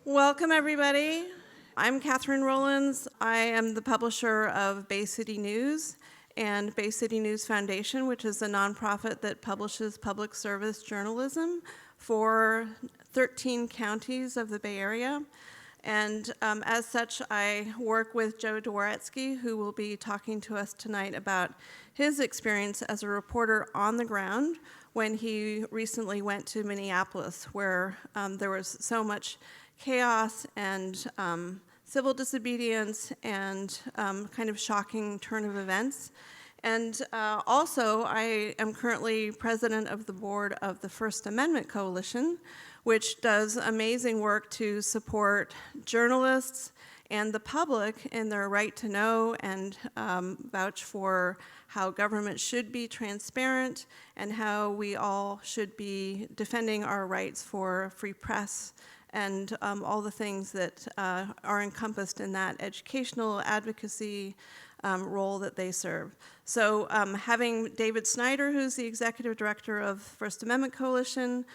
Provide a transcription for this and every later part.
Welcome, everybody. I'm Catherine Rollins. I am the publisher of Bay City News and Bay City News Foundation, which is a nonprofit that publishes public service journalism for 13 counties of the Bay Area. And as such, I work with Joe Dworetzky, who will be talking to us tonight about his experience as a reporter on the ground when he recently went to Minneapolis, where there was so much chaos and civil disobedience and kind of shocking turn of events. And also, I am currently president of the board of the First Amendment Coalition, which does amazing work to support journalists and the public in their right to know and vouch for how government should be transparent and how we all should be defending our rights for free press and all the things that are encompassed in that educational advocacy role that they serve. So having David Snyder, who's the executive director of First Amendment Coalition,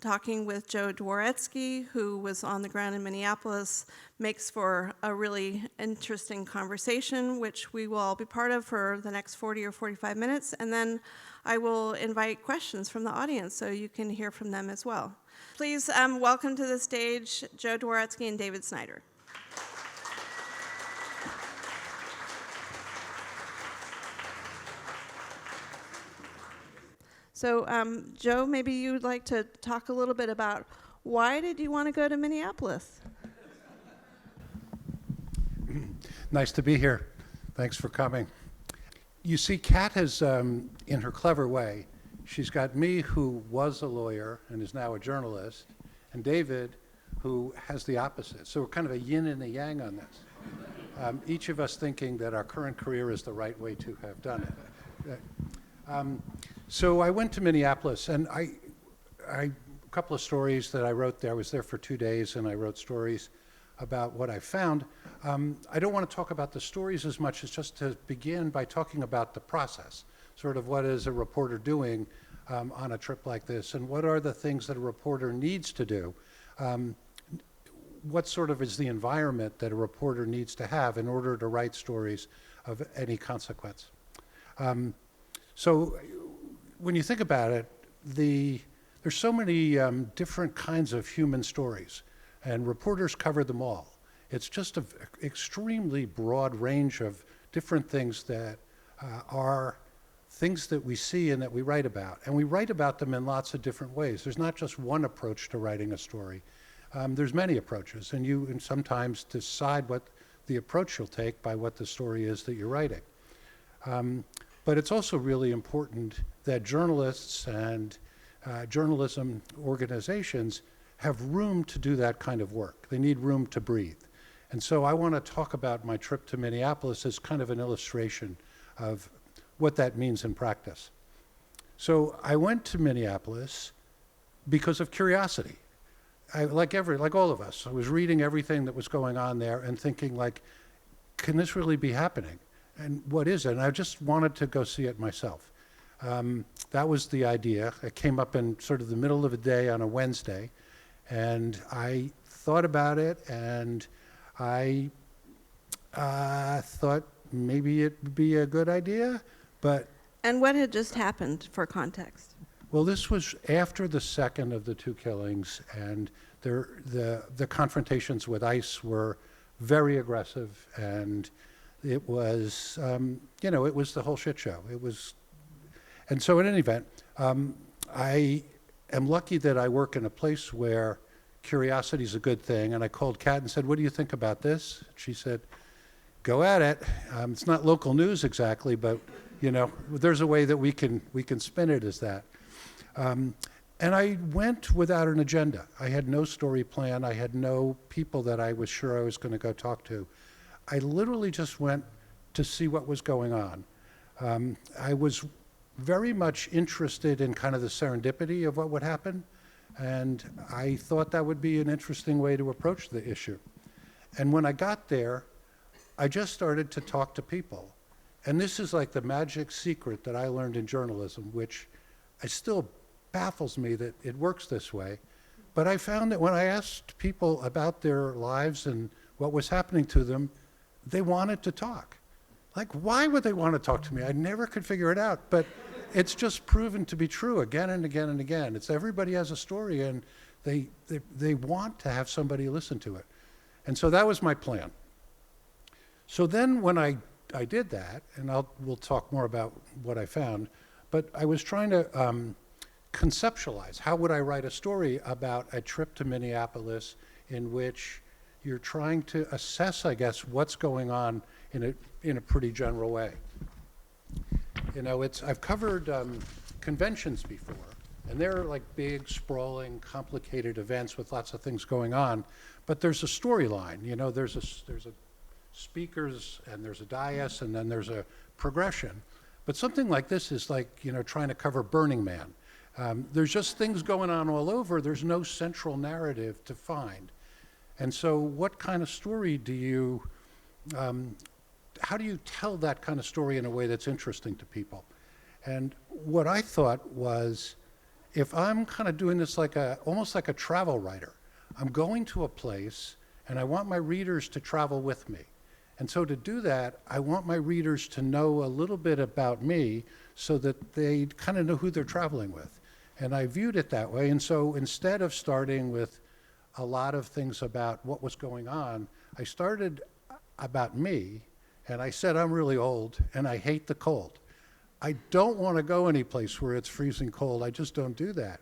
talking with Joe Dworetzky, who was on the ground in Minneapolis, makes for a really interesting conversation, which we will all be part of for the next 40 or 45 minutes. And then I will invite questions from the audience so you can hear from them as well. Please welcome to the stage Joe Dworetzky and David Snyder. So, Joe, maybe you'd like to talk a little bit about why did you want to go to Minneapolis? Nice to be here. Thanks for coming. You see, Kat has, in her clever way, she's got me, who was a lawyer and is now a journalist, and David, who has the opposite. So we're kind of a yin and a yang on this. Each of us thinking that our current career is the right way to have done it. So I went to Minneapolis, and a couple of stories that I wrote there. I was there for 2 days, and I wrote stories about what I found. I don't want to talk about the stories as much as just to begin by talking about the process, sort of what is a reporter doing on a trip like this, and what are the things that a reporter needs to do. What sort of is the environment that a reporter needs to have in order to write stories of any consequence. So when you think about it, there's so many different kinds of human stories, and reporters cover them all. It's just an extremely broad range of different things that are things that we see and that we write about. And we write about them in lots of different ways. There's not just one approach to writing a story. There's many approaches, and you can sometimes decide what the approach you'll take by what the story is that you're writing. But it's also really important that journalists and journalism organizations have room to do that kind of work. They need room to breathe. And so I want to talk about my trip to Minneapolis as kind of an illustration of what that means in practice. So I went to Minneapolis because of curiosity. Like all of us, I was reading everything that was going on there and thinking, like, can this really be happening? And what is it? And I just wanted to go see it myself. That was the idea. It came up in sort of the middle of the day on a Wednesday, and I thought about it, and I thought maybe it would be a good idea, but... And what had just happened, for context? Well, this was after the second of the two killings, and the confrontations with ICE were very aggressive, and it was, it was the whole shit show. It was, and so in any event, I am lucky that I work in a place where curiosity is a good thing, and I called Kat and said, what do you think about this? She said, go at it. It's not local news exactly, but, there's a way that we can spin it as that. And I went without an agenda. I had no story plan. I had no people that I was sure I was going to go talk to. I literally just went to see what was going on. I was very much interested in kind of the serendipity of what would happen, and I thought that would be an interesting way to approach the issue. And when I got there, I just started to talk to people. And this is like the magic secret that I learned in journalism, which I still baffles me that it works this way. But I found that when I asked people about their lives and what was happening to them, they wanted to talk. Like, why would they want to talk to me? I never could figure it out, but it's just proven to be true again and again and again. It's everybody has a story, and they want to have somebody listen to it. And so that was my plan. So then when I did that, and we'll talk more about what I found, but I was trying to conceptualize how would I write a story about a trip to Minneapolis in which you're trying to assess, I guess, what's going on in a pretty general way. You know, I've covered conventions before, and they're like big, sprawling, complicated events with lots of things going on, but there's a storyline. You know, there's a speakers, and there's a dais, and then there's a progression. But something like this is like, you know, trying to cover Burning Man. There's just things going on all over. There's no central narrative to find. And so what kind of story do you, how do you tell that kind of story in a way that's interesting to people? And what I thought was, if I'm kind of doing this almost like a travel writer, I'm going to a place and I want my readers to travel with me. And so to do that, I want my readers to know a little bit about me so that they kind of know who they're traveling with. And I viewed it that way. And so instead of starting with a lot of things about what was going on, I started about me, and I said I'm really old and I hate the cold. I don't want to go any place where it's freezing cold. I just don't do that.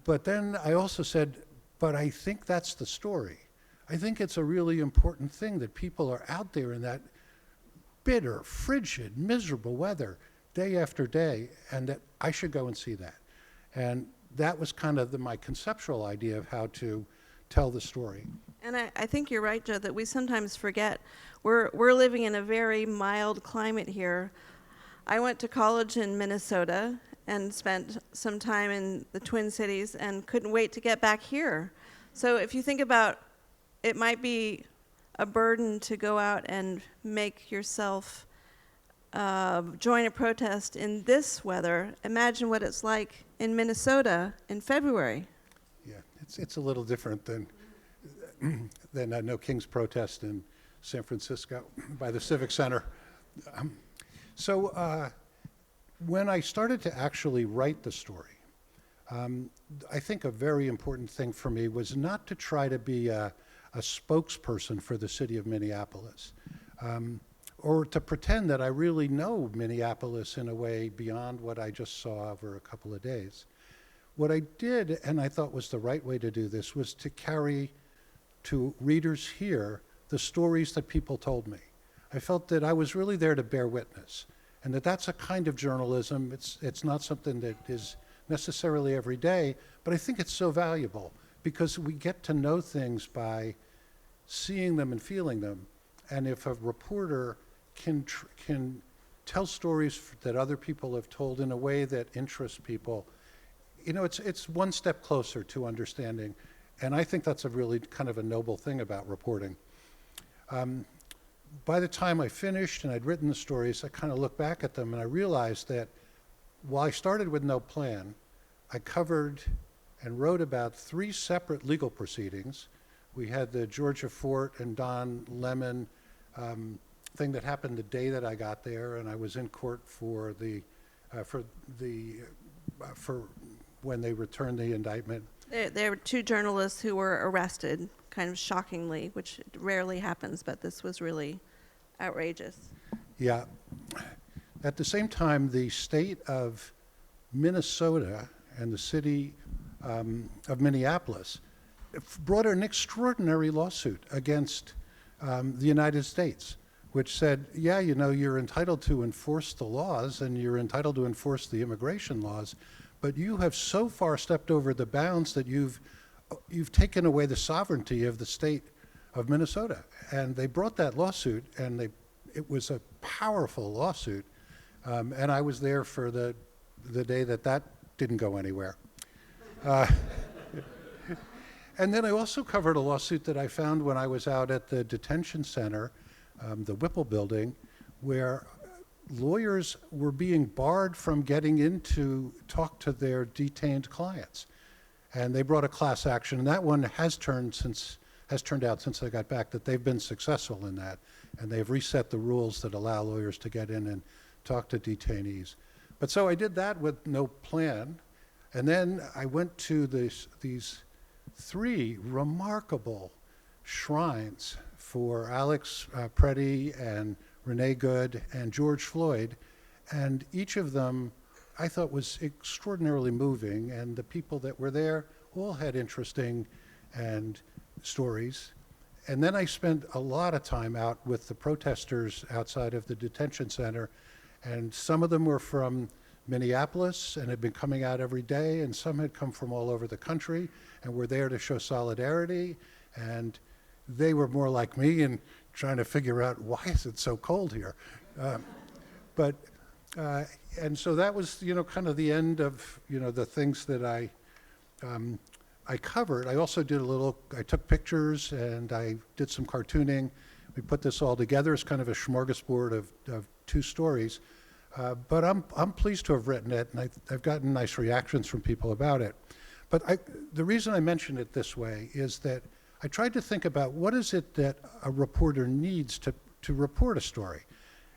But then I also said, but I think that's the story. I think it's a really important thing that people are out there in that bitter, frigid, miserable weather day after day, and that I should go and see that. And that was kind of my conceptual idea of how to tell the story. And I think you're right, Joe, that we sometimes forget we're living in a very mild climate here. I went to college in Minnesota and spent some time in the Twin Cities and couldn't wait to get back here. So if you think about, it might be a burden to go out and make yourself join a protest in this weather. Imagine what it's like in Minnesota in February. Yeah, it's a little different than No King's protest in San Francisco by the Civic Center. So when I started to actually write the story, I think a very important thing for me was not to try to be a spokesperson for the city of Minneapolis, or to pretend that I really know Minneapolis in a way beyond what I just saw over a couple of days. What I did, and I thought was the right way to do this, was to carry to readers here the stories that people told me. I felt that I was really there to bear witness, and that's a kind of journalism. It's not something that is necessarily every day, but I think it's so valuable because we get to know things by seeing them and feeling them. And if a reporter can tell stories that other people have told in a way that interests people, you know, it's one step closer to understanding. And I think that's a really kind of a noble thing about reporting. By the time I finished and I'd written the stories, I kind of looked back at them and I realized that while I started with no plan, I covered and wrote about 3 separate legal proceedings. We had the Georgia Fort and Don Lemon thing that happened the day that I got there, and I was in court for when they returned the indictment. There were 2 journalists who were arrested, kind of shockingly, which rarely happens, but this was really outrageous. Yeah. At the same time, the state of Minnesota and the city of Minneapolis brought an extraordinary lawsuit against the United States, which said, yeah, you know, you're entitled to enforce the laws and you're entitled to enforce the immigration laws, but you have so far stepped over the bounds that you've taken away the sovereignty of the state of Minnesota. And they brought that lawsuit, and it was a powerful lawsuit. And I was there for the day that didn't go anywhere. And then I also covered a lawsuit that I found when I was out at the detention center, the Whipple building, where lawyers were being barred from getting in to talk to their detained clients. And they brought a class action, and that one has turned out since I got back that they've been successful in that, and they've reset the rules that allow lawyers to get in and talk to detainees. But so I did that with no plan, and then I went to these three remarkable shrines for Alex Preddy and Renee Good and George Floyd, and each of them I thought was extraordinarily moving, and the people that were there all had interesting and stories. And then I spent a lot of time out with the protesters outside of the detention center, and some of them were from Minneapolis and had been coming out every day, and some had come from all over the country and were there to show solidarity, and they were more like me and trying to figure out why is it so cold here. And so that was, kind of the end of, the things that I covered. I also did I took pictures and I did some cartooning. We put this all together as kind of a smorgasbord of two stories. But I'm pleased to have written it, and I've gotten nice reactions from people about it. But the reason I mention it this way is that I tried to think about what is it that a reporter needs to report a story.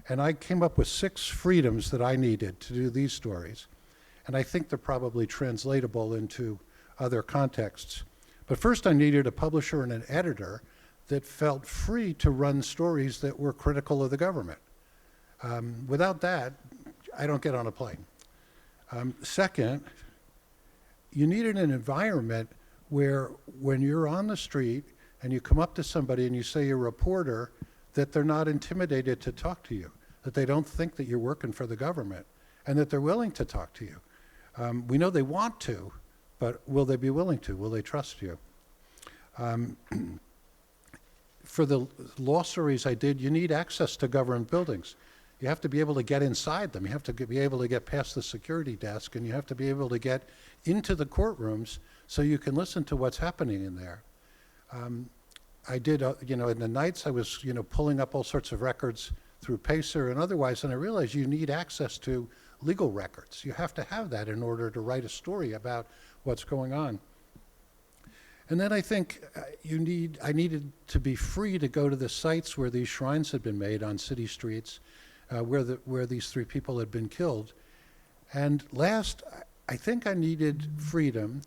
And I came up with 6 freedoms that I needed to do these stories. And I think they're probably translatable into other contexts. But first I needed a publisher and an editor that felt free to run stories that were critical of the government. Without that, I don't get on a plane. Second, you needed an environment where when you're on the street and you come up to somebody and you say you're a reporter, that they're not intimidated to talk to you, that they don't think that you're working for the government, and that they're willing to talk to you. We know they want to, but will they be willing to? Will they trust you? For the law stories I did, you need access to government buildings. You have to be able to get inside them. You have to be able to get past the security desk, and you have to be able to get into the courtrooms so you can listen to what's happening in there. I did, in the nights I was, pulling up all sorts of records through Pacer and otherwise, and I realized you need access to legal records. You have to have that in order to write a story about what's going on. And then I think I needed to be free to go to the sites where these shrines had been made on city streets, where these 3 people had been killed. And last, I think I needed freedom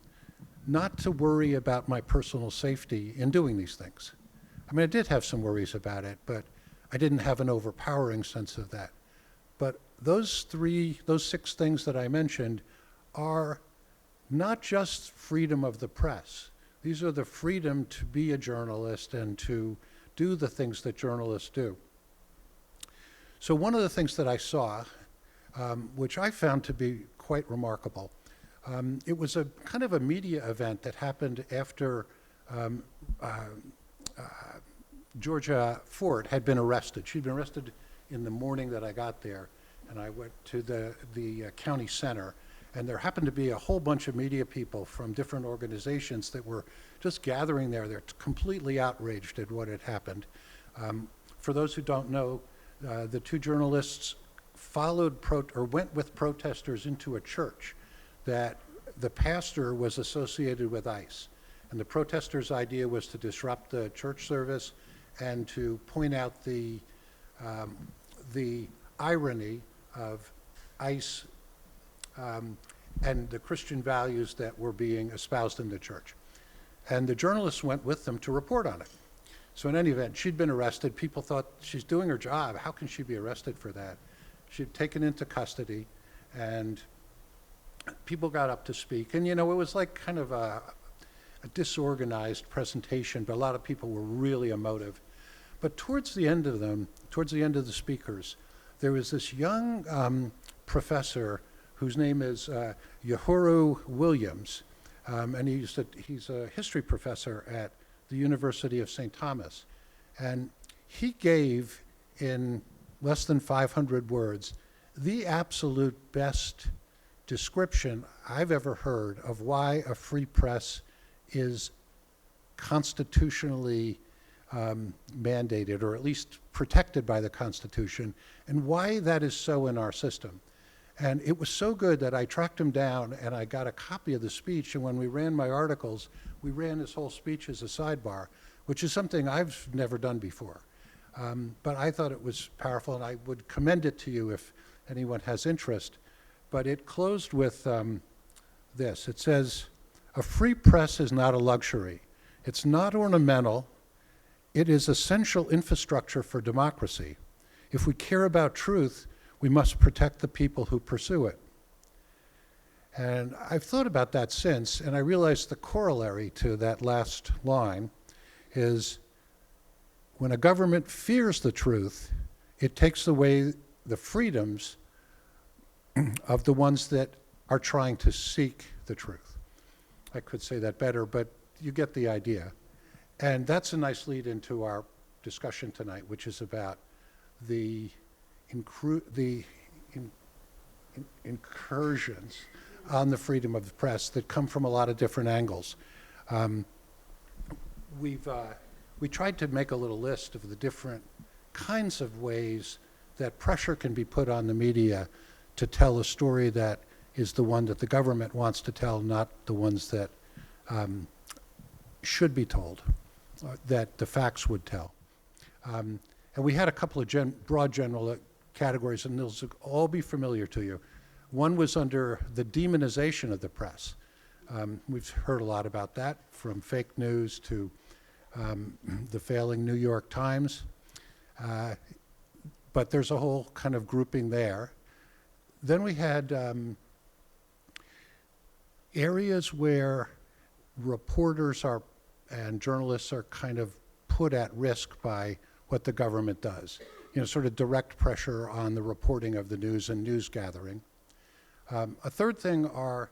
not to worry about my personal safety in doing these things. I mean, I did have some worries about it, but I didn't have an overpowering sense of that. But those 6 things that I mentioned are not just freedom of the press. These are the freedom to be a journalist and to do the things that journalists do. So one of the things that I saw, which I found to be quite remarkable, it was a kind of a media event that happened after Georgia Ford had been arrested. She'd been arrested in the morning that I got there, and I went to the county center, and there happened to be a whole bunch of media people from different organizations that were just gathering there. They're completely outraged at what had happened. For those who don't know, the 2 journalists went with protesters into a church that the pastor was associated with ICE. And the protesters' idea was to disrupt the church service and to point out the irony of ICE and the Christian values that were being espoused in the church. And the journalists went with them to report on it. So in any event, she'd been arrested. People thought, she's doing her job. How can she be arrested for that? She'd taken into custody, and people got up to speak. And, it was like kind of a disorganized presentation, but a lot of people were really emotive. But towards the end of the speakers, there was this young professor whose name is Yohuru Williams, and he's a history professor at the University of St. Thomas. And he gave, in less than 500 words, the absolute best description I've ever heard of why a free press is constitutionally mandated, or at least protected by the Constitution, and why that is so in our system. And it was so good that I tracked him down and I got a copy of the speech. And when we ran my articles, we ran his whole speech as a sidebar, which is something I've never done before. But I thought it was powerful, and I would commend it to you if anyone has interest. But it closed with this. It says, "A free press is not a luxury. It's not ornamental. It is essential infrastructure for democracy. If we care about truth, we must protect the people who pursue it." And I've thought about that since, and I realized the corollary to that last line is when a government fears the truth, it takes away the freedoms of the ones that are trying to seek the truth. I could say that better, but you get the idea. And that's a nice lead into our discussion tonight, which is about the incursions on the freedom of the press that come from a lot of different angles. We tried to make a little list of the different kinds of ways that pressure can be put on the media to tell a story that is the one that the government wants to tell, not the ones that should be told, that the facts would tell. And we had a couple of broad general categories, and those will all be familiar to you. One was under the demonization of the press. We've heard a lot about that, from fake news to the failing New York Times. But there's a whole kind of grouping there. Then we had areas where reporters and journalists are kind of put at risk by what the government does. Sort of direct pressure on the reporting of the news and news gathering. A third thing are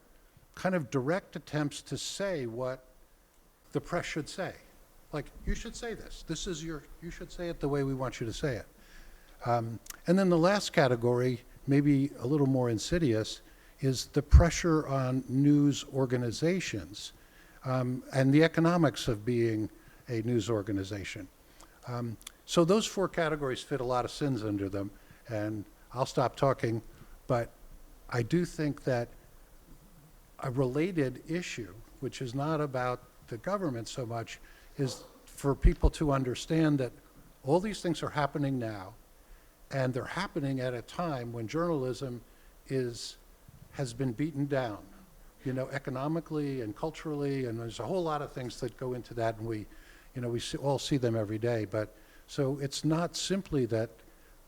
kind of direct attempts to say what the press should say. Like, you should say this. You should say it the way we want you to say it. And then the last category, maybe a little more insidious, is the pressure on news organizations and the economics of being a news organization. So those four categories fit a lot of sins under them, and I'll stop talking, but I do think that a related issue, which is not about the government so much, is for people to understand that all these things are happening now, and they're happening at a time when journalism has been beaten down, economically and culturally, and there's a whole lot of things that go into that, and we all see them every day. But so it's not simply that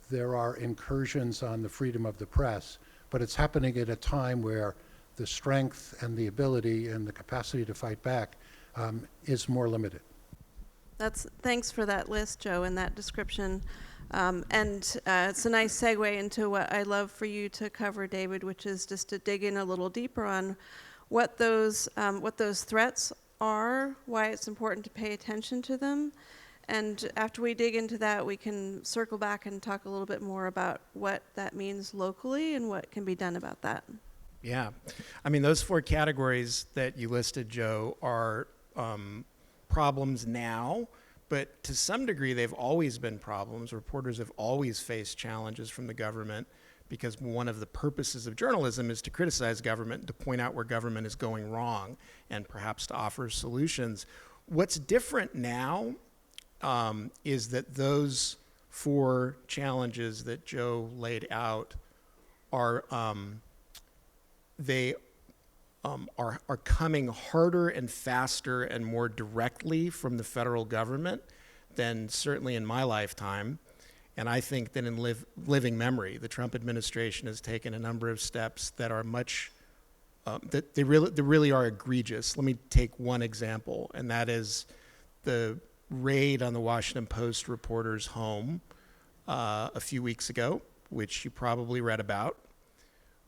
there are incursions on the freedom of the press, but it's happening at a time where the strength and the ability and the capacity to fight back is more limited. Thanks for that list, Joe, and that description. And it's a nice segue into what I love for you to cover, David, which is just to dig in a little deeper on what those threats are, why it's important to pay attention to them. And after we dig into that, we can circle back and talk a little bit more about what that means locally and what can be done about that. Yeah. I mean, those four categories that you listed, Joe, are problems now, but to some degree, they've always been problems. Reporters have always faced challenges from the government because one of the purposes of journalism is to criticize government, to point out where government is going wrong, and perhaps to offer solutions. What's different now is that those four challenges that Joe laid out are coming harder and faster and more directly from the federal government than certainly in my lifetime. And I think that in living memory, the Trump administration has taken a number of steps that are much, that they really are egregious. Let me take one example, and that is the raid on the Washington Post reporter's home a few weeks ago, which you probably read about.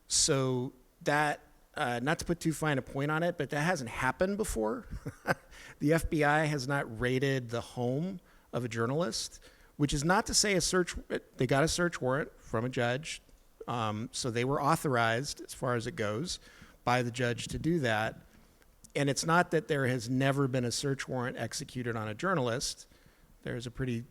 So that, not to put too fine a point on it, but that hasn't happened before. The FBI has not raided the home of a journalist, which is not to say they got a search warrant from a judge. So they were authorized, as far as it goes, by the judge to do that. And it's not that there has never been a search warrant executed on a journalist. There's a pretty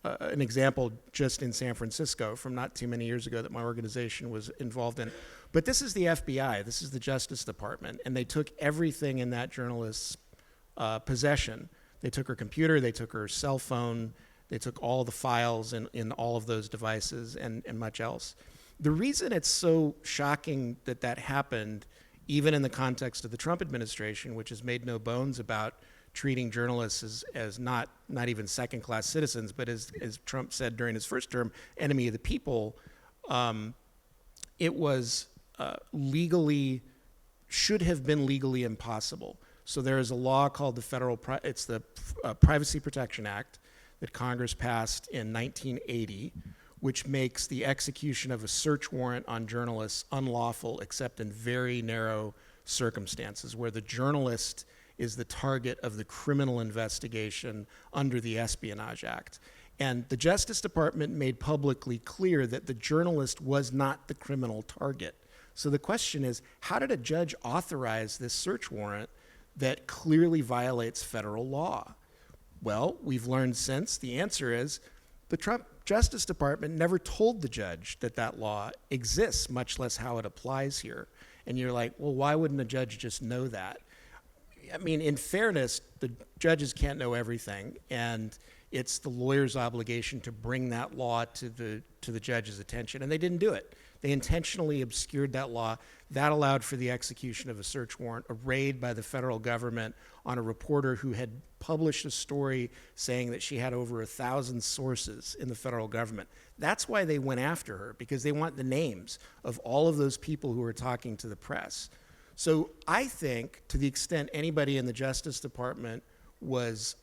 an example just in San Francisco from not too many years ago that my organization was involved in. But this is the FBI, this is the Justice Department, and they took everything in that journalist's possession. They took her computer, they took her cell phone, they took all the files in all of those devices and much else. The reason it's so shocking that that happened, even in the context of the Trump administration, which has made no bones about treating journalists as not even second-class citizens, but as Trump said during his first term, enemy of the people, it was should have been legally impossible. So there is a law called the Privacy Protection Act that Congress passed in 1980, which makes the execution of a search warrant on journalists unlawful except in very narrow circumstances, where the journalist is the target of the criminal investigation under the Espionage Act. And the Justice Department made publicly clear that the journalist was not the criminal target. So the question is, how did a judge authorize this search warrant that clearly violates federal law? Well, we've learned since the answer is the Trump Justice Department never told the judge that that law exists, much less how it applies here. And you're like, well, why wouldn't a judge just know that? I mean, in fairness, the judges can't know everything, and it's the lawyer's obligation to bring that law to the judge's attention, and they didn't do it. They intentionally obscured that law. That allowed for the execution of a search warrant, a raid by the federal government on a reporter who had published a story saying that she had over 1,000 sources in the federal government. That's why they went after her, because they want the names of all of those people who are talking to the press. So I think, to the extent anybody in the Justice Department was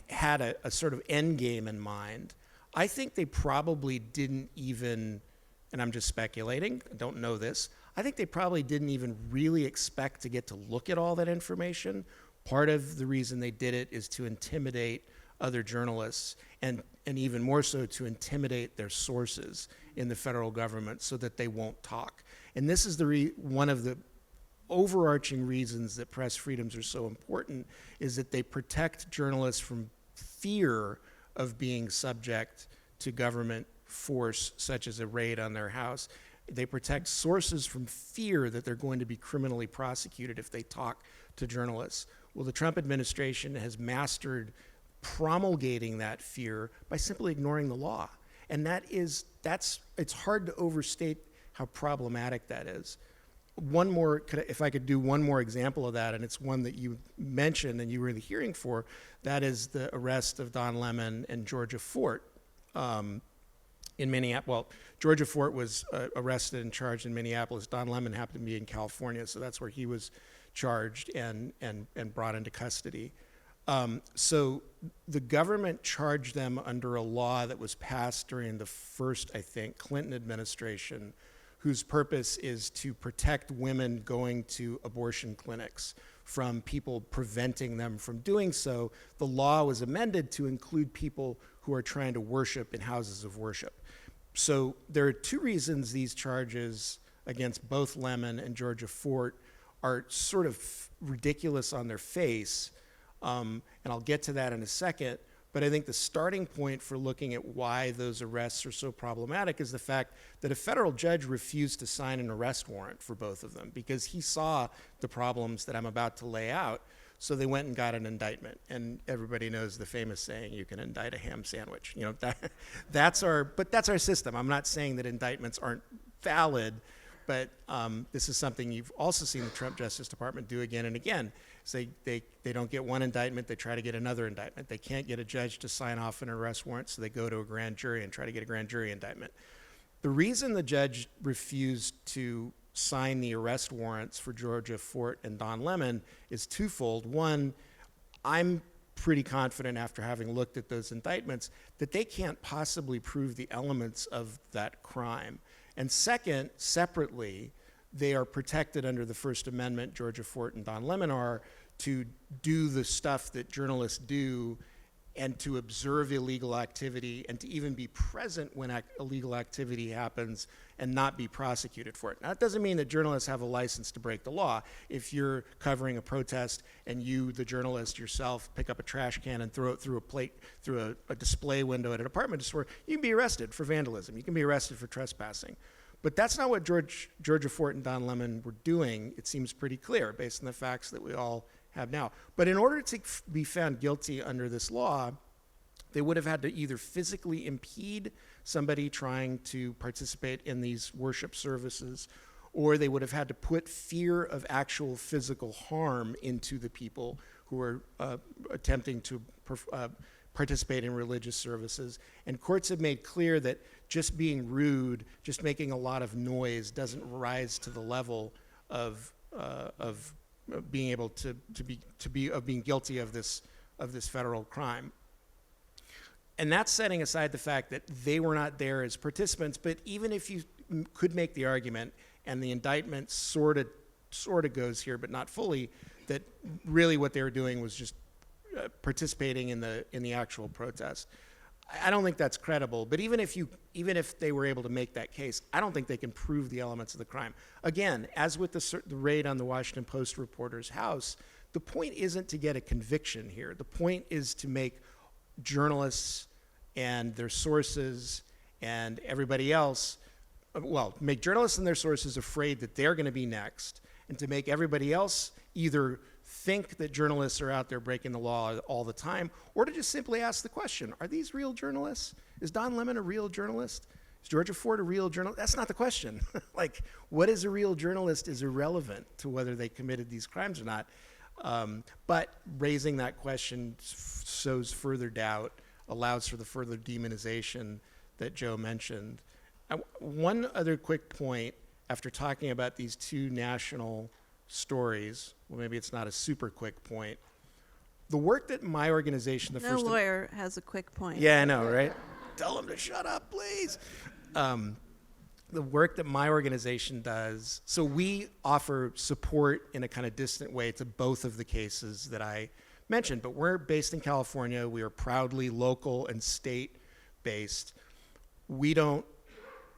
had a sort of end game in mind, I think they probably didn't even, and I'm just speculating, I don't know this, I think they probably didn't even really expect to get to look at all that information. Part of the reason they did it is to intimidate other journalists, and even more so to intimidate their sources in the federal government so that they won't talk. And this is one of the overarching reasons that press freedoms are so important, is that they protect journalists from fear of being subject to government force, such as a raid on their house. They protect sources from fear that they're going to be criminally prosecuted if they talk to journalists. Well, the Trump administration has mastered promulgating that fear by simply ignoring the law. And it's hard to overstate how problematic that is. If I could do one more example of that, and it's one that you mentioned and you were in the hearing for, that is the arrest of Don Lemon and Georgia Fort in Minneapolis. Well, Georgia Fort was arrested and charged in Minneapolis. Don Lemon happened to be in California, so that's where he was charged and brought into custody. So the government charged them under a law that was passed during the first, I think, Clinton administration, whose purpose is to protect women going to abortion clinics from people preventing them from doing so. The law was amended to include people who are trying to worship in houses of worship. So there are two reasons these charges against both Lemon and Georgia Fort are sort of ridiculous on their face, and I'll get to that in a second. But I think the starting point for looking at why those arrests are so problematic is the fact that a federal judge refused to sign an arrest warrant for both of them because he saw the problems that I'm about to lay out. So they went and got an indictment. And everybody knows the famous saying, you can indict a ham sandwich. You know, that's our system. I'm not saying that indictments aren't valid, but this is something you've also seen the Trump Justice Department do again and again. So they don't get one indictment, they try to get another indictment. They can't get a judge to sign off an arrest warrant, so they go to a grand jury and try to get a grand jury indictment. The reason the judge refused to sign the arrest warrants for Georgia Fort and Don Lemon is twofold. One, I'm pretty confident after having looked at those indictments that they can't possibly prove the elements of that crime. And second, separately, they are protected under the First Amendment, Georgia Fort and Don Lemon are, to do the stuff that journalists do and to observe illegal activity and to even be present when illegal activity happens and not be prosecuted for it. Now, that doesn't mean that journalists have a license to break the law. If you're covering a protest and you, the journalist yourself, pick up a trash can and throw it through a display window at a department store, you can be arrested for vandalism. You can be arrested for trespassing. But that's not what Georgia Fort and Don Lemon were doing. It seems pretty clear based on the facts that we all have now. But in order to be found guilty under this law, they would have had to either physically impede somebody trying to participate in these worship services, or they would have had to put fear of actual physical harm into the people who are attempting to participate in religious services. And courts have made clear that just being rude, just making a lot of noise doesn't rise to the level of being able to being guilty of this federal crime. And that's setting aside the fact that they were not there as participants. But even if you could make the argument, and the indictment sort of goes here, but not fully, that really what they were doing was just participating in the actual protest, I don't think that's credible. But even if they were able to make that case, I don't think they can prove the elements of the crime. Again, as with the raid on the Washington Post reporter's house, the point isn't to get a conviction here. The point is to make journalists and their sources and everybody else, make journalists and their sources afraid that they're going to be next, and to make everybody else either think that journalists are out there breaking the law all the time, or to just simply ask the question, are these real journalists? Is Don Lemon a real journalist? Is Georgia Fort a real journalist? That's not the question. Like, what is a real journalist is irrelevant to whether they committed these crimes or not. But raising that question sows further doubt, allows for the further demonization that Joe mentioned. One other quick point, after talking about these two national stories, well, maybe it's not a super quick point. The work that my organization, No lawyer has a quick point. Yeah, I know, right? Tell him to shut up, please. The work that my organization does, so we offer support in a kind of distant way to both of the cases that I mentioned, but we're based in California. We are proudly local and state-based. We don't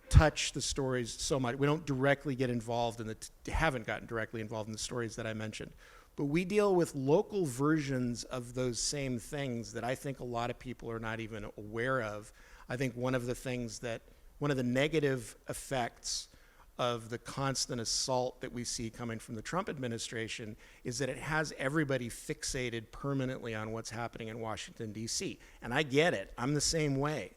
touch the stories so much. We don't directly get involved haven't gotten directly involved in the stories that I mentioned. But we deal with local versions of those same things that I think a lot of people are not even aware of. I think one of the negative effects of the constant assault that we see coming from the Trump administration is that it has everybody fixated permanently on what's happening in Washington, D.C. And I get it. I'm the same way.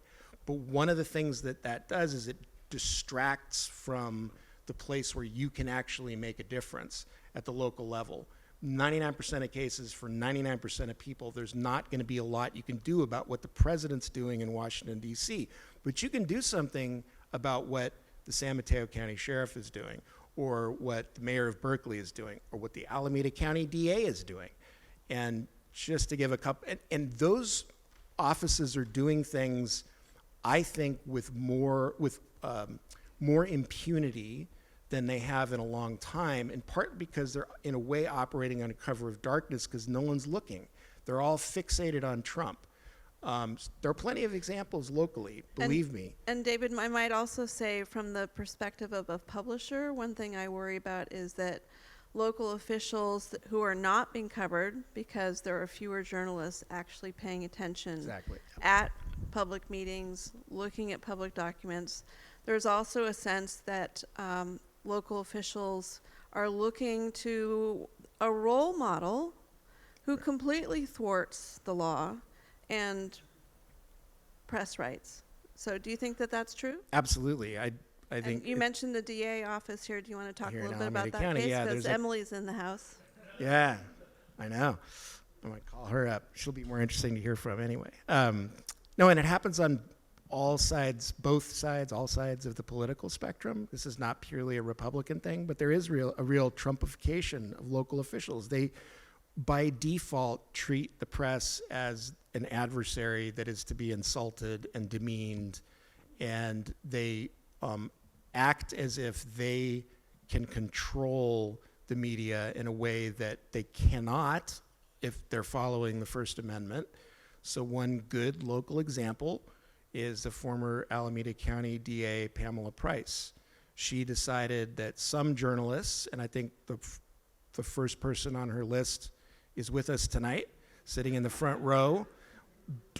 But one of the things that does is it distracts from the place where you can actually make a difference at the local level. 99% of cases, for 99% of people, there's not going to be a lot you can do about what the president's doing in Washington, D.C. But you can do something about what the San Mateo County Sheriff is doing, or what the mayor of Berkeley is doing, or what the Alameda County DA is doing. And just to give a couple, and those offices are doing things, I think, with more impunity than they have in a long time, in part because they're, in a way, operating on a cover of darkness because no one's looking. They're all fixated on Trump. There are plenty of examples locally, believe me. And David, I might also say, from the perspective of a publisher, one thing I worry about is that local officials who are not being covered because there are fewer journalists actually paying attention at public meetings, looking at public documents. There's also a sense that local officials are looking to a role model who completely thwarts the law and press rights. So do you think that that's true? Absolutely. I think you mentioned the DA office here. Do you want to talk a Here in little bit about Alameda that County, case? yeah, Because there's Emily's in the house. Yeah, I know. I'm going to call her up. She'll be more interesting to hear from anyway. No, and it happens on all sides of the political spectrum. This is not purely a Republican thing, but there is a real Trumpification of local officials. They, by default, treat the press as an adversary that is to be insulted and demeaned, and they act as if they can control the media in a way that they cannot if they're following the First Amendment. So one good local example is the former Alameda County DA, Pamela Price. She decided that some journalists, and I think the first person on her list is with us tonight, sitting in the front row,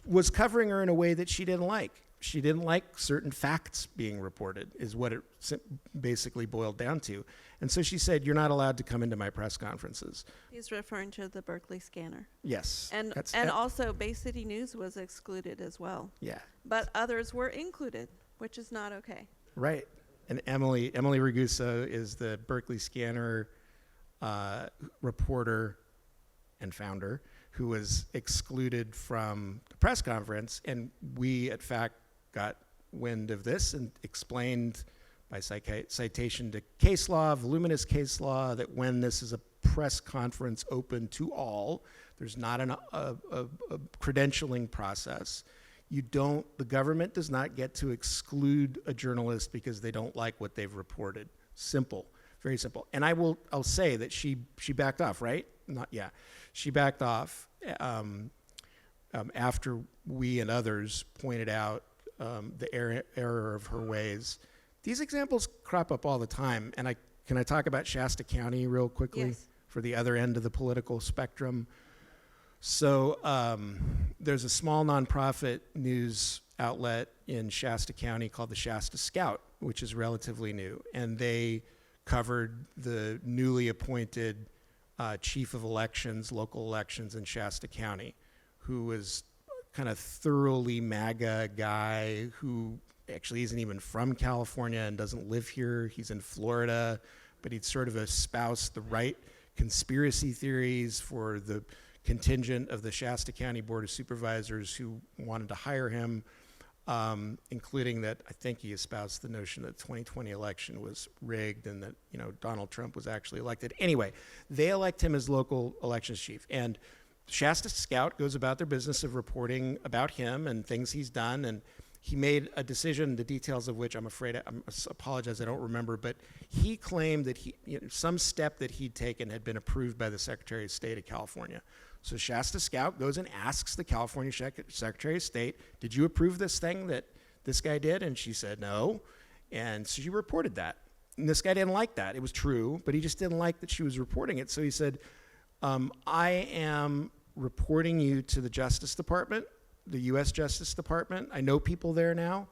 was covering her in a way that she didn't like. She didn't like certain facts being reported, is what it basically boiled down to. And so she said, "You're not allowed to come into my press conferences." He's referring to the Berkeley scanner. Yes. And also Bay City News was excluded as well. Yeah. But others were included, which is not okay. Right. And Emily Ragusa is the Berkeley Scanner reporter and founder who was excluded from the press conference. And we, at fact, got wind of this and explained by citation to case law, voluminous case law, that when this is a press conference open to all, there's not a credentialing process. The government does not get to exclude a journalist because they don't like what they've reported. Simple, very simple. And I'll say that she backed off, right? She backed off after we and others pointed out the error of her ways. These examples crop up all the time. And can I talk about Shasta County real quickly? Yes. For the other end of the political spectrum? So there's a small nonprofit news outlet in Shasta County called the Shasta Scout, which is relatively new. And they covered the newly appointed chief of elections, local elections in Shasta County, who was kind of thoroughly MAGA guy who actually isn't even from California and doesn't live here. He's in Florida, but he'd sort of espoused the right conspiracy theories for the contingent of the Shasta County Board of Supervisors who wanted to hire him, including that I think he espoused the notion that the 2020 election was rigged and that Donald Trump was actually elected. Anyway, they elect him as local elections chief. And Shasta Scout goes about their business of reporting about him and things he's done. And he made a decision, the details of which I apologize, I don't remember, but he claimed that some step that he'd taken had been approved by the Secretary of State of California. So Shasta Scout goes and asks the California Secretary of State, "Did you approve this thing that this guy did?" And she said no. And so she reported that. And this guy didn't like that. It was true, but he just didn't like that she was reporting it. So he said, "I am reporting you to the Justice Department, the U.S. Justice Department. I know people there now.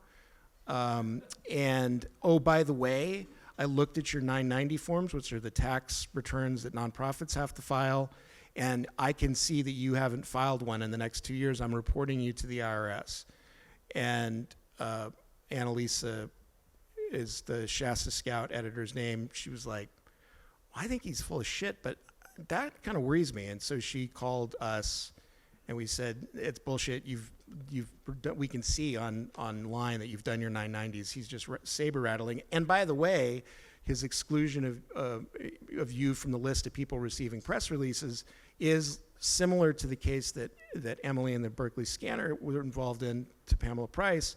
And oh, by the way, I looked at your 990 forms, which are the tax returns that nonprofits have to file, and I can see that you haven't filed one in the next 2 years. I'm reporting you to the IRS." And Annalisa is the Shasta Scout editor's name. She was like, "Well, I think he's full of shit, but that kind of worries me." And so she called us, and we said, "It's bullshit. We can see online that you've done your 990s. He's just saber rattling. And by the way, his exclusion of you from the list of people receiving press releases is similar to the case that Emily and the Berkeley Scanner were involved in to Pamela Price.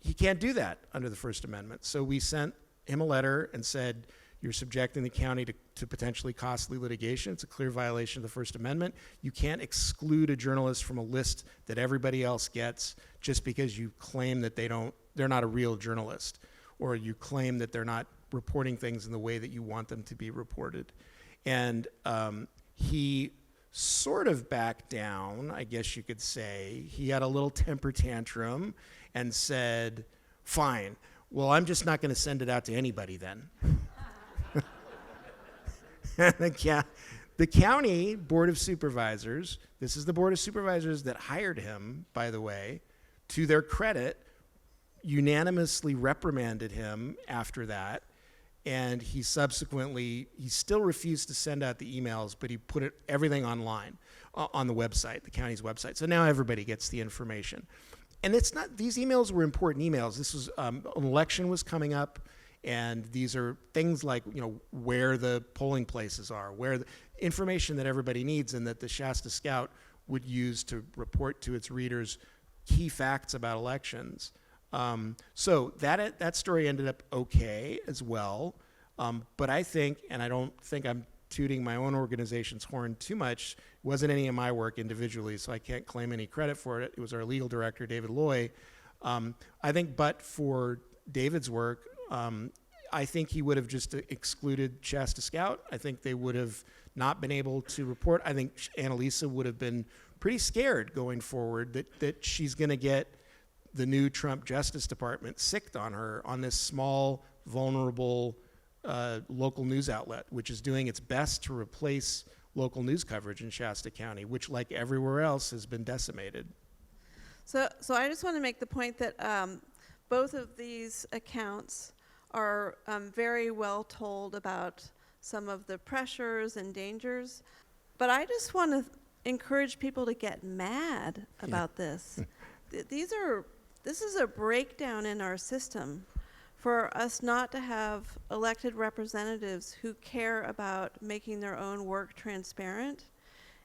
He can't do that under the First Amendment." So we sent him a letter and said, "You're subjecting the county to potentially costly litigation. It's a clear violation of the First Amendment. You can't exclude a journalist from a list that everybody else gets just because you claim that they're not a real journalist, or you claim that they're not reporting things in the way that you want them to be reported." And he sort of backed down, I guess you could say. He had a little temper tantrum and said, "Fine, well, I'm just not going to send it out to anybody then." The county Board of Supervisors, this is the Board of Supervisors that hired him, by the way, to their credit, unanimously reprimanded him after that. And he still refused to send out the emails, but he put everything online on the website, the county's website. So now everybody gets the information. And these emails were important emails. This was, an election was coming up. And these are things like, where the polling places are, where the information that everybody needs and that the Shasta Scout would use to report to its readers key facts about elections. So that story ended up okay as well. But I think, and I don't think I'm tooting my own organization's horn too much. It wasn't any of my work individually, so I can't claim any credit for it. It was our legal director, David Loy. I think, but for David's work, I think he would have just excluded Shasta Scout. I think they would have not been able to report. I think Annalisa would have been pretty scared going forward that she's going to get the new Trump Justice Department sicked on her on this small, vulnerable local news outlet, which is doing its best to replace local news coverage in Shasta County, which, like everywhere else, has been decimated. So I just want to make the point that both of these accounts are very well told about some of the pressures and dangers, but I just want to encourage people to get mad about this. This is a breakdown in our system for us not to have elected representatives who care about making their own work transparent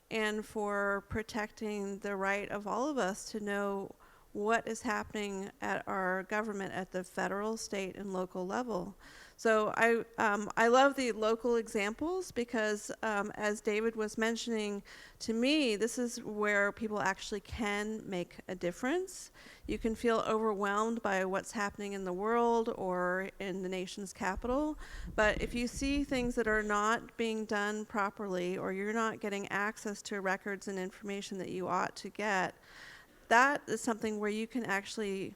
and for protecting the right of all of us to know what is happening at our government at the federal, state, and local level. So I love the local examples because, as David was mentioning, to me, this is where people actually can make a difference. You can feel overwhelmed by what's happening in the world or in the nation's capital, but if you see things that are not being done properly or you're not getting access to records and information that you ought to get, that is something where you can actually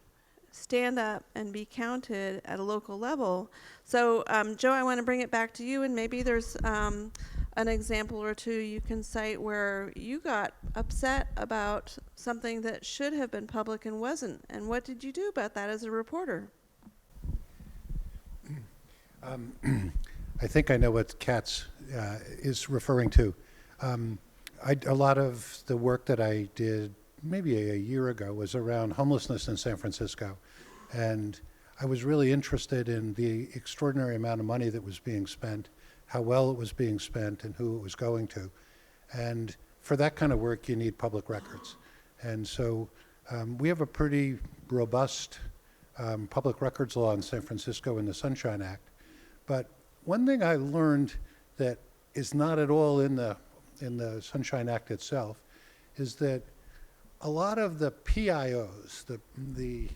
stand up and be counted at a local level. So, Joe, I want to bring it back to you, and maybe there's an example or two you can cite where you got upset about something that should have been public and wasn't, and what did you do about that as a reporter? I think I know what Katz is referring to. A lot of the work that I did maybe a year ago was around homelessness in San Francisco. And I was really interested in the extraordinary amount of money that was being spent, how well it was being spent, and who it was going to. And for that kind of work, you need public records. And so we have a pretty robust public records law in San Francisco in the Sunshine Act. But one thing I learned that is not at all in the Sunshine Act itself is that a lot of the PIOs, the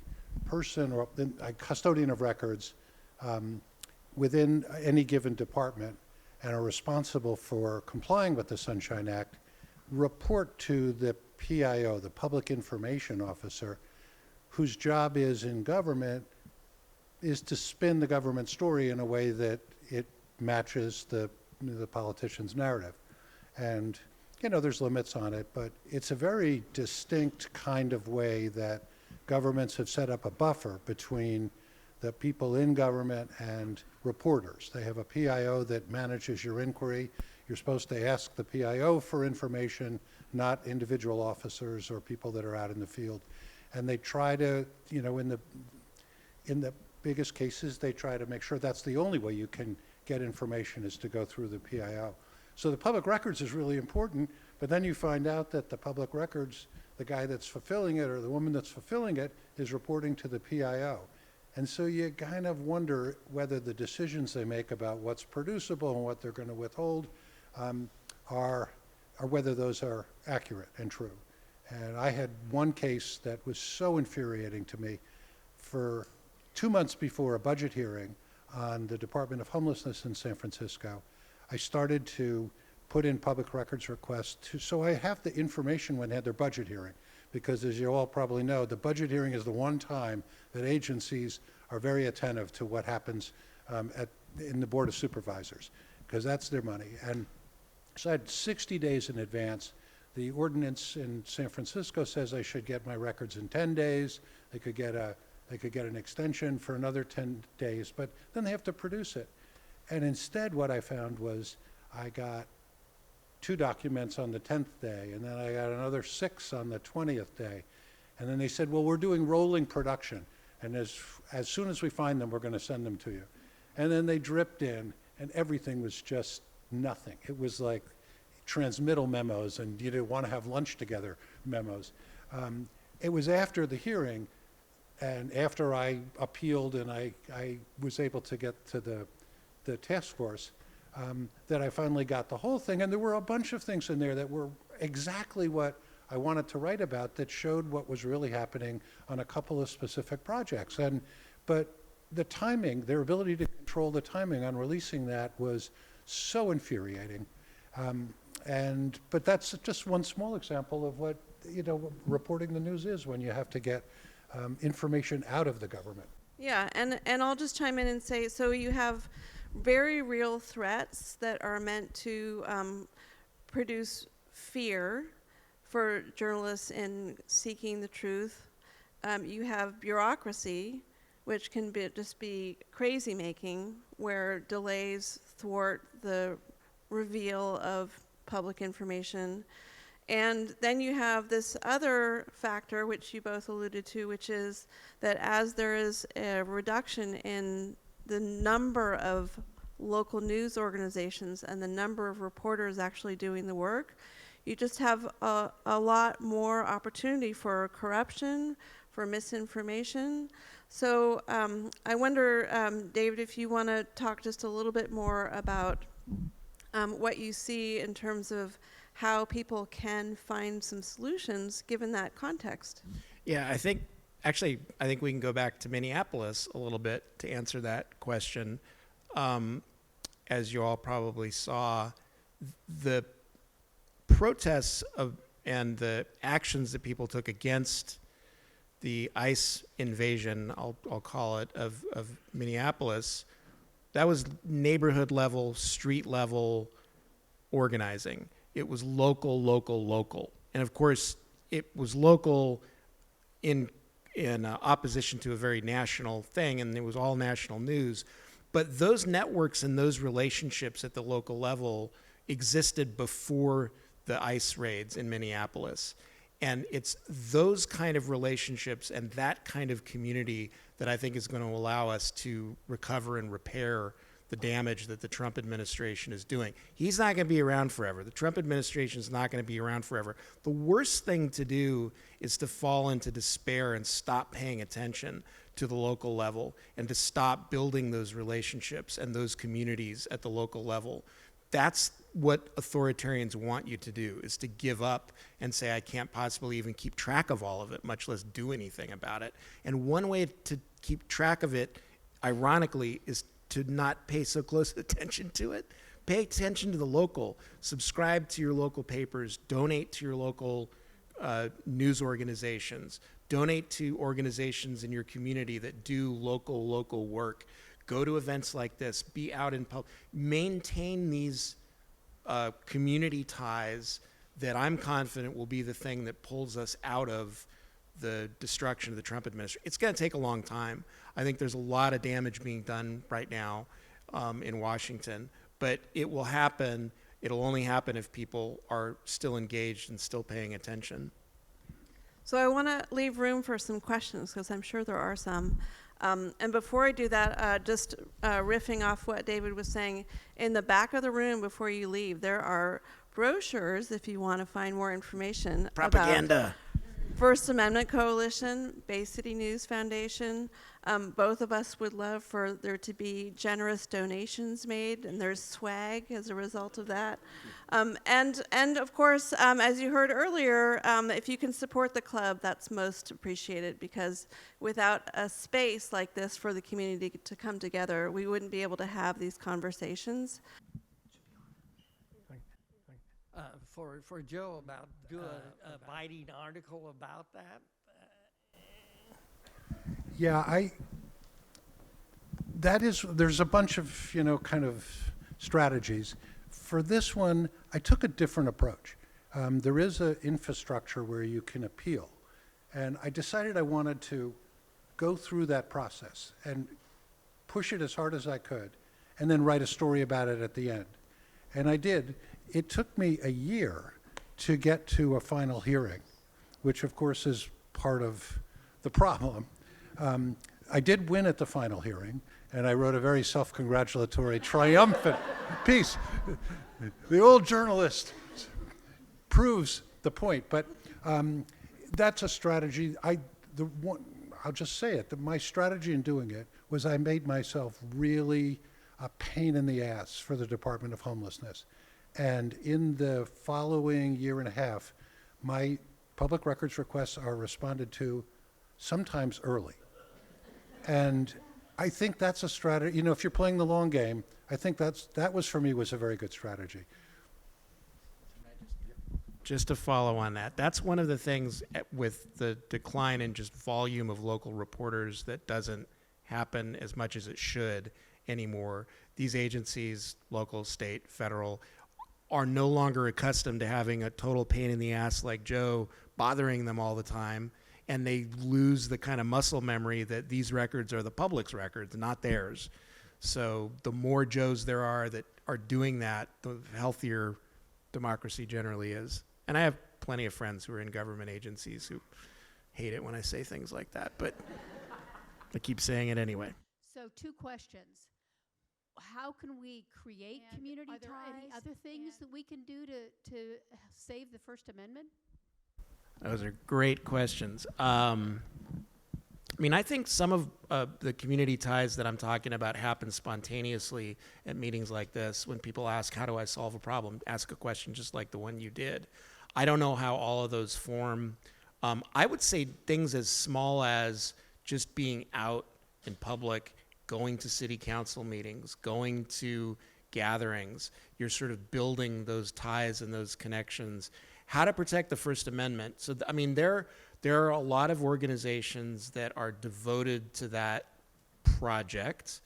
person or the custodian of records within any given department and are responsible for complying with the Sunshine Act, report to the PIO, the Public Information Officer, whose job is in government is to spin the government story in a way that it matches the politician's narrative. And there's limits on it, but it's a very distinct kind of way that governments have set up a buffer between the people in government and reporters. They have a PIO that manages your inquiry. You're supposed to ask the PIO for information, not individual officers or people that are out in the field. And they try to, in the biggest cases, they try to make sure that's the only way you can get information is to go through the PIO. So the public records is really important, but then you find out that the public records, the guy that's fulfilling it or the woman that's fulfilling it is reporting to the PIO. And so you kind of wonder whether the decisions they make about what's producible and what they're going to withhold are whether those are accurate and true. And I had one case that was so infuriating to me. For 2 months before a budget hearing on the Department of Homelessness in San Francisco, I started to put in public records requests so I have the information when they had their budget hearing. Because as you all probably know, the budget hearing is the one time that agencies are very attentive to what happens in the Board of Supervisors, because that's their money. And so I had 60 days in advance. The ordinance in San Francisco says I should get my records in 10 days. They could get an extension for another 10 days, but then they have to produce it. And instead what I found was I got 2 documents on the 10th day, and then I got another 6 on the 20th day. And then they said, well, we're doing rolling production, and as soon as we find them, we're going to send them to you. And then they dripped in, and everything was just nothing. It was like transmittal memos, and you didn't want to have lunch together memos. It was after the hearing, and after I appealed and I was able to get to the task force, that I finally got the whole thing. And there were a bunch of things in there that were exactly what I wanted to write about, that showed what was really happening on a couple of specific projects. But the timing, their ability to control the timing on releasing that was so infuriating. But that's just one small example of what, reporting the news is, when you have to get information out of the government. Yeah, and I'll just chime in and say, so you have very real threats that are meant to produce fear for journalists in seeking the truth. You have bureaucracy, which can just be crazy making, where delays thwart the reveal of public information. And then you have this other factor, which you both alluded to, which is that as there is a reduction in the number of local news organizations and the number of reporters actually doing the work, you just have a lot more opportunity for corruption, for misinformation. So I wonder, David, if you want to talk just a little bit more about what you see in terms of how people can find some solutions given that context. Yeah, I think we can go back to Minneapolis a little bit to answer that question. As you all probably saw, the protests and the actions that people took against the ICE invasion, I'll call it, of Minneapolis, that was neighborhood level, street level organizing. It was local. And of course, it was local in opposition to a very national thing, and it was all national news. But those networks and those relationships at the local level existed before the ICE raids in Minneapolis. And it's those kind of relationships and that kind of community that I think is going to allow us to recover and repair the damage that the Trump administration is doing. He's not going to be around forever. The Trump administration is not going to be around forever. The worst thing to do is to fall into despair and stop paying attention to the local level and to stop building those relationships and those communities at the local level. That's what authoritarians want you to do, is to give up and say, I can't possibly even keep track of all of it, much less do anything about it. And one way to keep track of it, ironically, is to not pay so close attention to it. Pay attention to the local. Subscribe to your local papers. Donate to your local news organizations. Donate to organizations in your community that do local work. Go to events like this. Be out in public. Maintain these community ties that I'm confident will be the thing that pulls us out of the destruction of the Trump administration. It's going to take a long time. I think there's a lot of damage being done right now in Washington, but it will happen. It'll only happen if people are still engaged and still paying attention. So I want to leave room for some questions, because I'm sure there are some. And before I do that, just riffing off what David was saying, in the back of the room before you leave, there are brochures if you want to find more information. Propaganda. About First Amendment Coalition, Bay City News Foundation. Both of us would love for there to be generous donations made, and there's swag as a result of that. And of course, as you heard earlier, if you can support the club, that's most appreciated, because without a space like this for the community to come together, we wouldn't be able to have these conversations. For Joe about do a biting article about that. Yeah, there's a bunch of, kind of strategies. For this one, I took a different approach. There is an infrastructure where you can appeal. And I decided I wanted to go through that process and push it as hard as I could, and then write a story about it at the end. And I did. It took me a year to get to a final hearing, which of course is part of the problem. I did win at the final hearing, and I wrote a very self-congratulatory, triumphant piece. The old journalist proves the point, but that's a strategy. I'll just say it, that my strategy in doing it was I made myself really a pain in the ass for the Department of Homelessness. And in the following year and a half, my public records requests are responded to sometimes early. And I think that's a strategy. If you're playing the long game, I think that was for me was a very good strategy. Just to follow on that, that's one of the things with the decline in just volume of local reporters that doesn't happen as much as it should anymore. These agencies, local, state, federal, are no longer accustomed to having a total pain in the ass like Joe bothering them all the time, and they lose the kind of muscle memory that these records are the public's records, not theirs. So the more Joes there are that are doing that, the healthier democracy generally is. And I have plenty of friends who are in government agencies who hate it when I say things like that, but I keep saying it anyway. So 2 questions. How can we create And community are there any ties? Other things that we can do to save the First Amendment? Those are great questions. I think some of the community ties that I'm talking about happen spontaneously at meetings like this when people ask, how do I solve a problem? Ask a question just like the one you did. I don't know how all of those form. I would say things as small as just being out in public, going to city council meetings, going to gatherings. You're sort of building those ties and those connections. How to protect the First Amendment. So, there are a lot of organizations that are devoted to that project.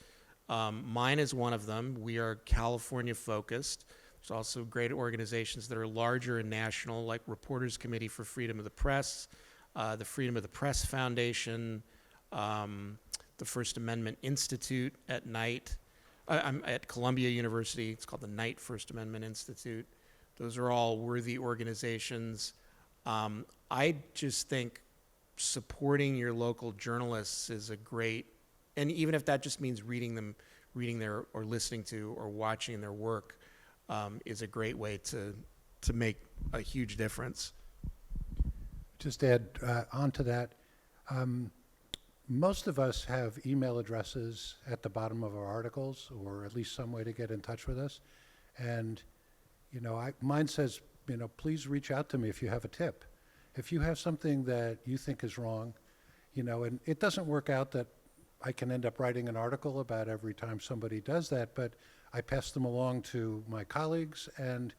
Mine is one of them. We are California focused. There's also great organizations that are larger and national, like Reporters Committee for Freedom of the Press, the Freedom of the Press Foundation, the First Amendment Institute at Knight. I'm at Columbia University. It's called the Knight First Amendment Institute. Those are all worthy organizations. I just think supporting your local journalists is a great, and even if that just means reading their, or listening to, or watching their work, is a great way to make a huge difference. Just add on to that, most of us have email addresses at the bottom of our articles, or at least some way to get in touch with us. And, mine says, please reach out to me if you have a tip. If you have something that you think is wrong, and it doesn't work out that I can end up writing an article about every time somebody does that, but I pass them along to my colleagues, and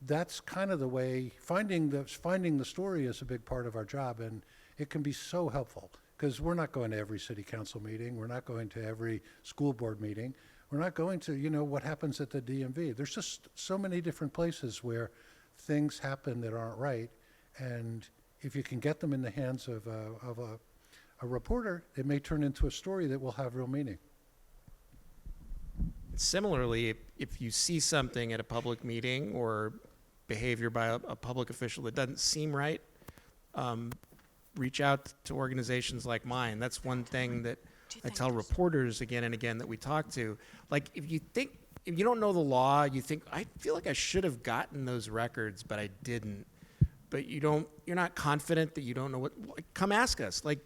that's kind of the way, finding the story is a big part of our job, and it can be so helpful, because we're not going to every city council meeting, we're not going to every school board meeting, we're not going to, what happens at the DMV. There's just so many different places where things happen that aren't right, and if you can get them in the hands of a reporter, it may turn into a story that will have real meaning. Similarly, if you see something at a public meeting or behavior by a public official that doesn't seem right, reach out to organizations like mine. That's one thing that I tell reporters again and again that we talk to. Like, if you don't know the law, you think, I feel like I should have gotten those records, but I didn't. But you're not confident that you don't know what, come ask us. Like,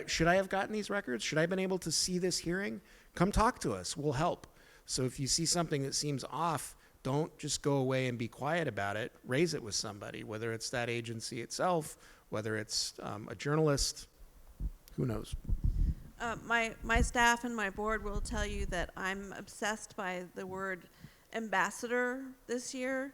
should I have gotten these records? Should I have been able to see this hearing? Come talk to us, we'll help. So if you see something that seems off, don't just go away and be quiet about it. Raise it with somebody, whether it's that agency itself, whether it's a journalist, who knows? My staff and my board will tell you that I'm obsessed by the word ambassador this year.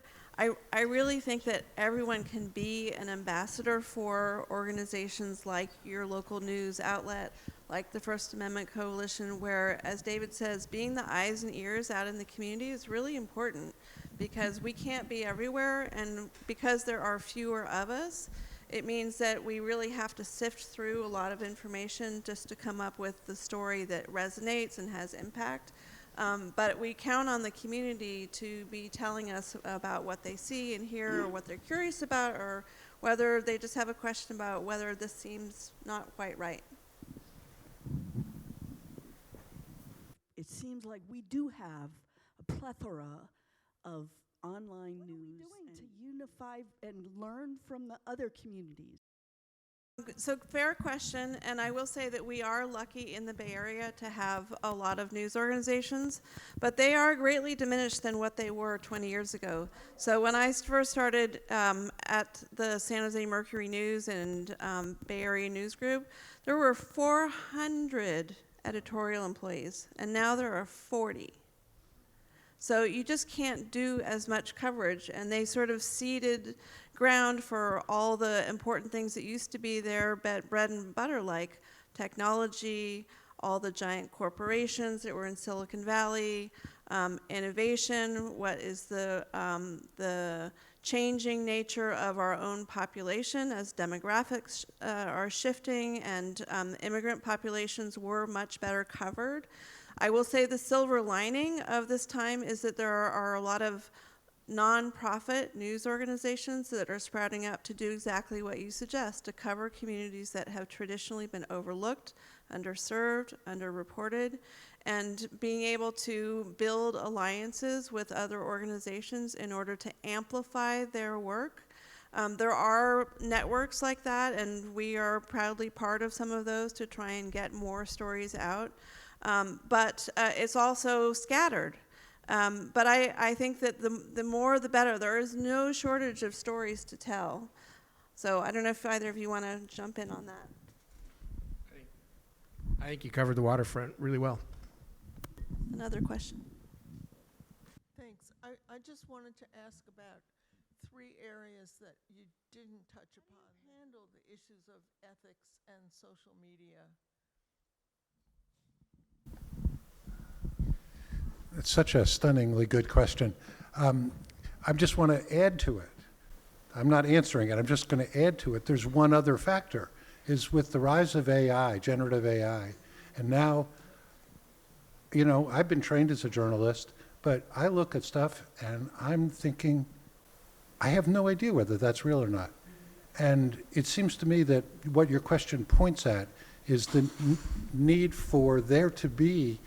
I really think that everyone can be an ambassador for organizations like your local news outlet, like the First Amendment Coalition, where, as David says, being the eyes and ears out in the community is really important, because we can't be everywhere, and because there are fewer of us, it means that we really have to sift through a lot of information just to come up with the story that resonates and has impact. But we count on the community to be telling us about what they see and hear, or what they're curious about, or whether they just have a question about whether this seems not quite right. It seems like we do have a plethora of online news to unify and learn from the other communities. So fair question, and I will say that we are lucky in the Bay Area to have a lot of news organizations, but they are greatly diminished than what they were 20 years ago. So when I first started at the San Jose Mercury News and Bay Area News Group, there were 400 editorial employees, and now there are 40. So you just can't do as much coverage, and they sort of ceded ground for all the important things that used to be their bread and butter, like technology, all the giant corporations that were in Silicon Valley, innovation, what is the changing nature of our own population as demographics are shifting, and immigrant populations were much better covered. I will say the silver lining of this time is that there are a lot of nonprofit news organizations that are sprouting up to do exactly what you suggest, to cover communities that have traditionally been overlooked, underserved, underreported, and being able to build alliances with other organizations in order to amplify their work. There are networks like that, and we are proudly part of some of those to try and get more stories out. But it's also scattered. But I think that the more the better. There is no shortage of stories to tell. So I don't know if either of you want to jump in on that. I think you covered the waterfront really well. Another question. Thanks. I just wanted to ask about 3 areas that you didn't touch upon. Handle the issues of ethics and social media. It's such a stunningly good question. I just want to add to it. I'm not answering it. I'm just going to add to it. There's one other factor, is with the rise of AI, generative AI, and now, you know, I've been trained as a journalist, but I look at stuff and I'm thinking, I have no idea whether that's real or not. And it seems to me that what your question points at is the need for there to be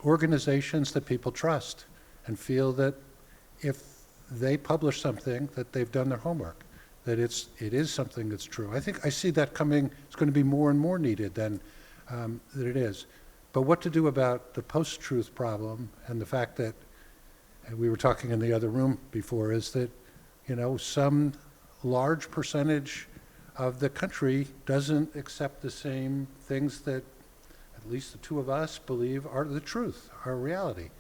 organizations that people trust and feel that if they publish something that they've done their homework, that it is something that's true. I think I see that coming. It's going to be more and more needed than that it is. But what to do about the post-truth problem and the fact that, and we were talking in the other room before, is that, you know, some large percentage of the country doesn't accept the same things that at least the two of us believe are the truth, are reality.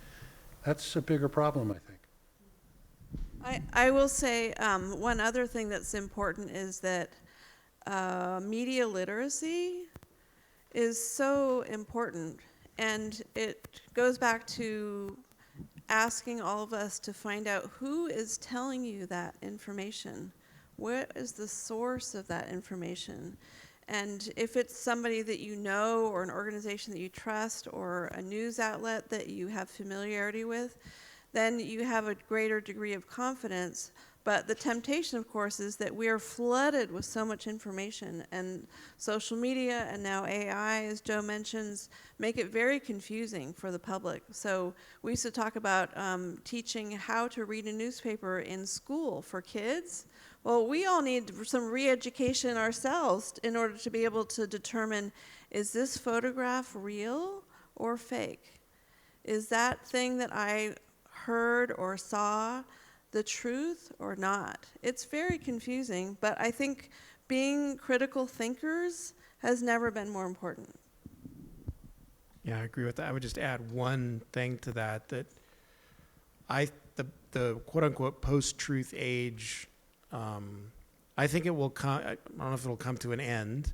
That's a bigger problem, I think. I will say one other thing that's important is that media literacy is so important, and it goes back to asking all of us to find out who is telling you that information. What is the source of that information? And if it's somebody that you know, or an organization that you trust, or a news outlet that you have familiarity with, then you have a greater degree of confidence. But the temptation, of course, is that we are flooded with so much information, and social media and now AI, as Joe mentions, make it very confusing for the public. So we used to talk about teaching how to read a newspaper in school for kids. Well, we all need some re-education ourselves in order to be able to determine, is this photograph real or fake? Is that thing that I heard or saw the truth or not? It's very confusing, but I think being critical thinkers has never been more important. Yeah, I agree with that. I would just add one thing to that, that the quote-unquote post-truth age, I think it will come, I don't know if it'll come to an end,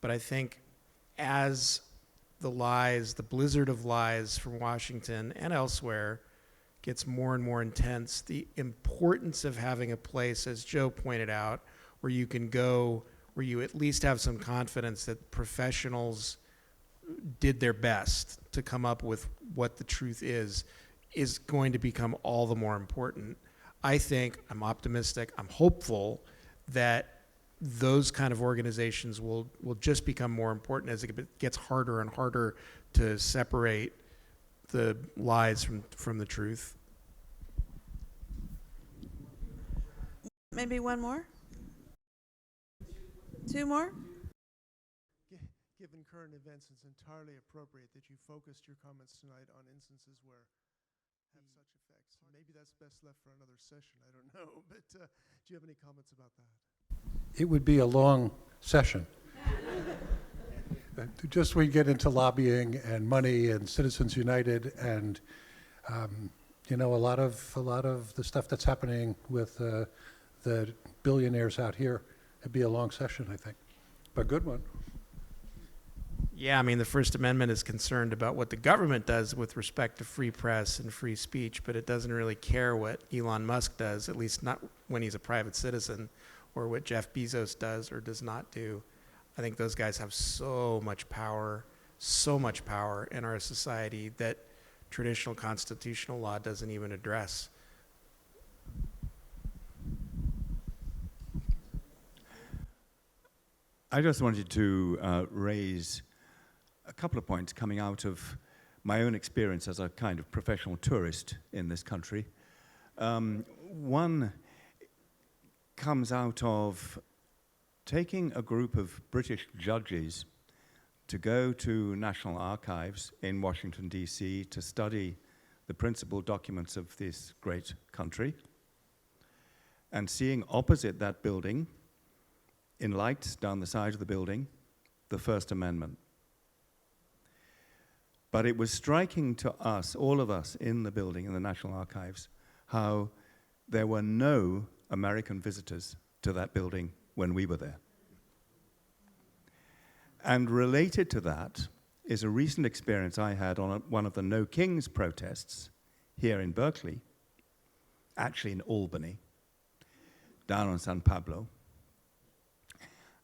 but I think as the lies, the blizzard of lies from Washington and elsewhere gets more and more intense, the importance of having a place, as Joe pointed out, where you can go, where you at least have some confidence that professionals did their best to come up with what the truth is going to become all the more important. I think, I'm optimistic, I'm hopeful that those kind of organizations will just become more important as it gets harder and harder to separate the lies from the truth. Maybe one more? 2 more? given current events, it's entirely appropriate that you focused your comments tonight on instances where have such effects. Maybe that's best left for another session. I don't know. But do you have any comments about that? It would be a long session. Just we get into lobbying and money and Citizens United and a lot of the stuff that's happening with the billionaires out here. It'd be a long session, I think, but good one. Yeah, I mean, the First Amendment is concerned about what the government does with respect to free press and free speech, but it doesn't really care what Elon Musk does, at least not when he's a private citizen, or what Jeff Bezos does or does not do. I think those guys have so much power in our society that traditional constitutional law doesn't even address. I just wanted to raise a couple of points coming out of my own experience as a kind of professional tourist in this country. One comes out of taking a group of British judges to go to National Archives in Washington, D.C. to study the principal documents of this great country, and seeing opposite that building, in lights down the side of the building, the First Amendment. But it was striking to us, all of us in the building, in the National Archives, how there were no American visitors to that building when we were there. And related to that is a recent experience I had on one of the No Kings protests here in Berkeley, actually in Albany, down on San Pablo.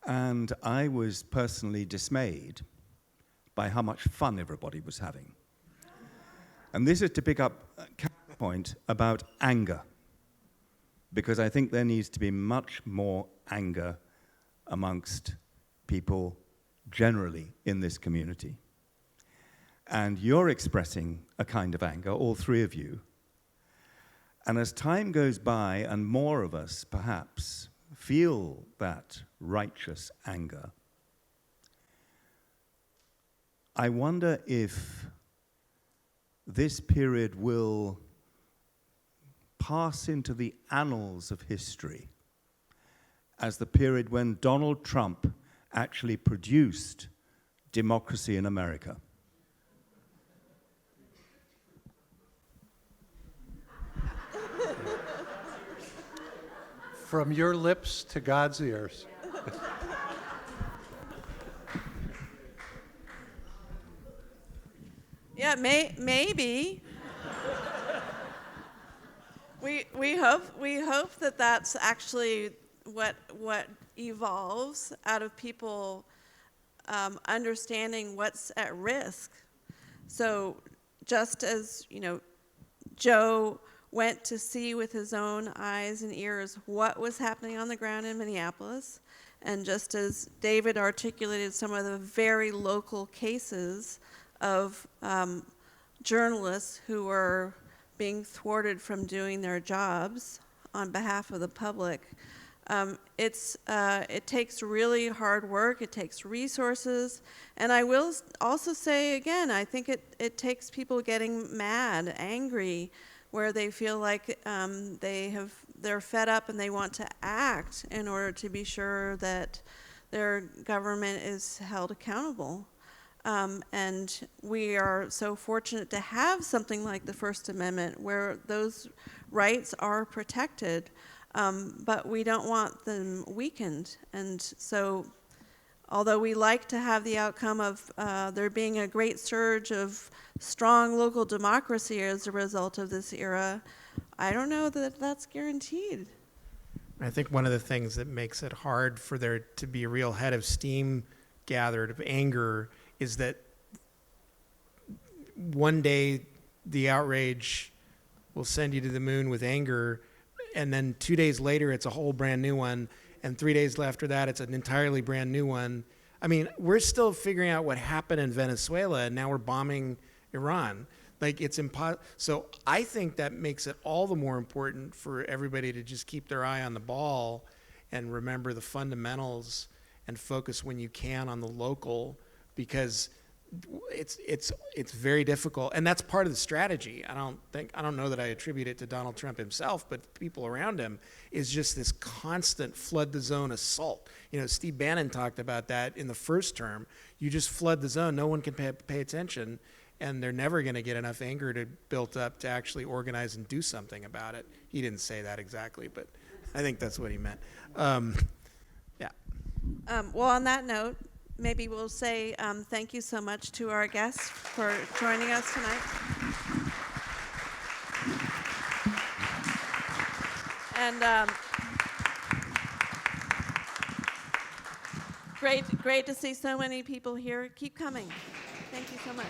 And I was personally dismayed by how much fun everybody was having. And this is to pick up a point about anger, because I think there needs to be much more anger amongst people generally in this community. And you're expressing a kind of anger, all three of you. And as time goes by and more of us perhaps feel that righteous anger, I wonder if this period will pass into the annals of history as the period when Donald Trump actually produced democracy in America. From your lips to God's ears. Yeah, maybe. We hope that that's actually what evolves out of people understanding what's at risk. So just as Joe went to see with his own eyes and ears what was happening on the ground in Minneapolis, and just as David articulated some of the very local cases of journalists who were being thwarted from doing their jobs on behalf of the public. It takes really hard work, it takes resources, and I will also say again, I think it takes people getting mad, angry, where they feel like they're fed up and they want to act in order to be sure that their government is held accountable. And we are so fortunate to have something like the First Amendment where those rights are protected, but we don't want them weakened. And so although we like to have the outcome of there being a great surge of strong local democracy as a result of this era, I don't know that that's guaranteed. I think one of the things that makes it hard for there to be a real head of steam gathered of anger is that one day the outrage will send you to the moon with anger, and then 2 days later it's a whole brand new one, and 3 days after that it's an entirely brand new one. I mean, we're still figuring out what happened in Venezuela, and now we're bombing Iran. Like, it's impossible. So I think that makes it all the more important for everybody to just keep their eye on the ball and remember the fundamentals and focus when you can on the local, because it's very difficult, and that's part of the strategy. I don't know that I attribute it to Donald Trump himself, but people around him, is just this constant flood the zone assault. You know, Steve Bannon talked about that in the first term. You just flood the zone, no one can pay attention, and they're never going to get enough anger built up to actually organize and do something about it. He didn't say that exactly, but I think that's what he meant. Yeah. Well, on that note, maybe we'll say thank you so much to our guests for joining us tonight. And great to see so many people here. Keep coming. Thank you so much.